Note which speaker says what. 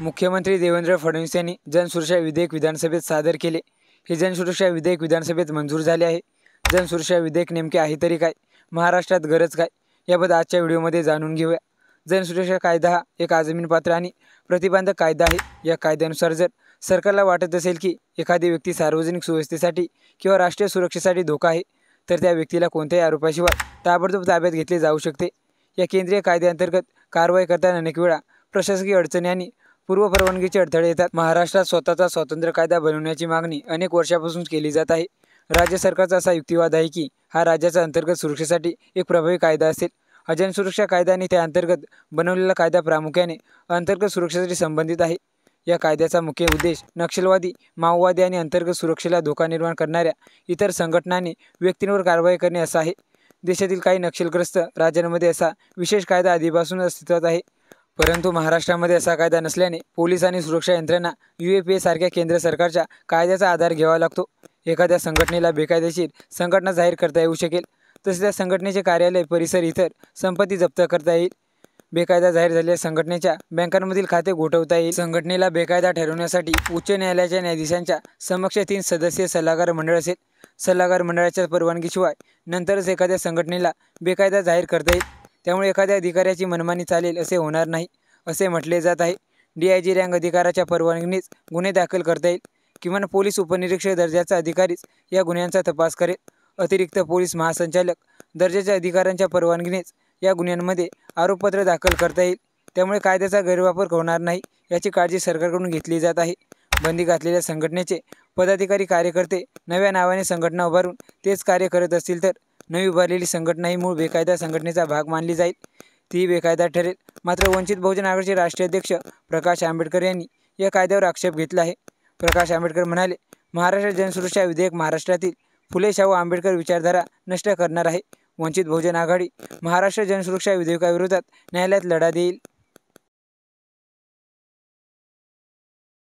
Speaker 1: मुख्यमंत्री देवेंद्र फडणवीस यांनी जनसुरक्षा विधेयक विधानसभेत सादर केले। हे जनसुरक्षा विधेयक विधानसभेत मंजूर झाले आहे। जनसुरक्षा विधेयक नेमके आहे तरी काय, महाराष्ट्रात गरज काय, याबद्दल आजच्या व्हिडिओमध्ये जाणून घेऊया। जनसुरक्षा कायदा हा एक आजमीनपात्र आणि प्रतिबंधक कायदा आहे। या कायद्यानुसार जर सरकारला वाटत असेल की एखादी व्यक्ती सार्वजनिक सुव्यवस्थेसाठी किंवा राष्ट्रीय सुरक्षेसाठी धोका आहे, तर त्या व्यक्तीला कोणत्याही आरोपाशिवाय ताबडतोब ताब्यात घेतले जाऊ शकते। या केंद्रीय कायद्याअंतर्गत कारवाई करताना अनेक वेळा प्रशासकीय अडचणी आणि पूर्व परवानगीचे अडथळे येतात। महाराष्ट्रात स्वतःचा स्वतंत्र कायदा बनवण्याची मागणी अनेक वर्षापासून केली जात आहे। राज्य सरकारचा असा युक्तिवाद आहे की हा राज्याच्या अंतर्गत सुरक्षेसाठी एक प्रभावी कायदा असेल। हा जनसुरक्षा कायदा आणि त्या अंतर्गत बनवलेला कायदा प्रामुख्याने अंतर्गत सुरक्षेसाठी संबंधित आहे। या कायद्याचा मुख्य उद्देश नक्षलवादी, माओवादी आणि अंतर्गत सुरक्षेला धोका निर्माण करणाऱ्या इतर संघटनांनी व्यक्तींवर कारवाई करणे असा आहे। देशातील काही नक्षलग्रस्त राज्यांमध्ये असा विशेष कायदा आधीपासून अस्तित्वात आहे, परंतु महाराष्ट्रामध्ये असा कायदा नसल्याने पोलीस आणि सुरक्षा यंत्रणा UAPA सारख्या केंद्र सरकारच्या कायद्याचा आधार घ्यावा लागतो। एखाद्या संघटनेला बेकायदेशीर संघटना जाहीर करता येऊ शकेल, तसेच त्या संघटनेचे कार्यालय, परिसर, इतर संपत्ती जप्त करता येईल। बेकायदा जाहीर झालेल्या संघटनेच्या बँकांमधील खाते गोठवता येईल। संघटनेला बेकायदा ठरवण्यासाठी उच्च न्यायालयाच्या न्यायाधीशांच्या समक्ष 3 सदस्यीय सल्लागार मंडळ असेल। सल्लागार मंडळाच्या परवानगीशिवाय नंतरच एखाद्या संघटनेला बेकायदा जाहीर करता येईल। त्यामुळे एखाद्या अधिकाऱ्याची मनमानी चालेल असे होणार नाही, असे म्हटले जात आहे। DIG रँक अधिकाराच्या परवानगीनेच गुन्हे दाखल करता येईल। किमान पोलीस उपनिरीक्षक दर्जाचा अधिकारीच या गुन्ह्यांचा तपास करेल। अतिरिक्त पोलीस महासंचालक दर्जाच्या अधिकाऱ्यांच्या परवानगीनेच या गुन्ह्यांमध्ये आरोपपत्र दाखल करता येईल। त्यामुळे कायद्याचा गैरवापर होणार नाही याची काळजी सरकारकडून घेतली जात आहे। बंदी घातलेल्या संघटनेचे पदाधिकारी, कार्यकर्ते नव्या नावाने संघटना उभारून तेच कार्य करत असतील तर नवी उभारलेली संघटना ही मूळ बेकायदा संघटनेचा भाग मानली जाईल, ती बेकायदा ठरेल। मात्र वंचित बहुजन आघाडीचे राष्ट्रीय अध्यक्ष प्रकाश आंबेडकर यांनी या कायद्यावर आक्षेप घेतला आहे। प्रकाश आंबेडकर म्हणाले, महाराष्ट्र जनसुरक्षा विधेयक महाराष्ट्रातील फुले शाहू आंबेडकर विचारधारा नष्ट करणार आहे। वंचित बहुजन आघाडी महाराष्ट्र जनसुरक्षा विधेयकाविरोधात न्यायालयात लढा देईल।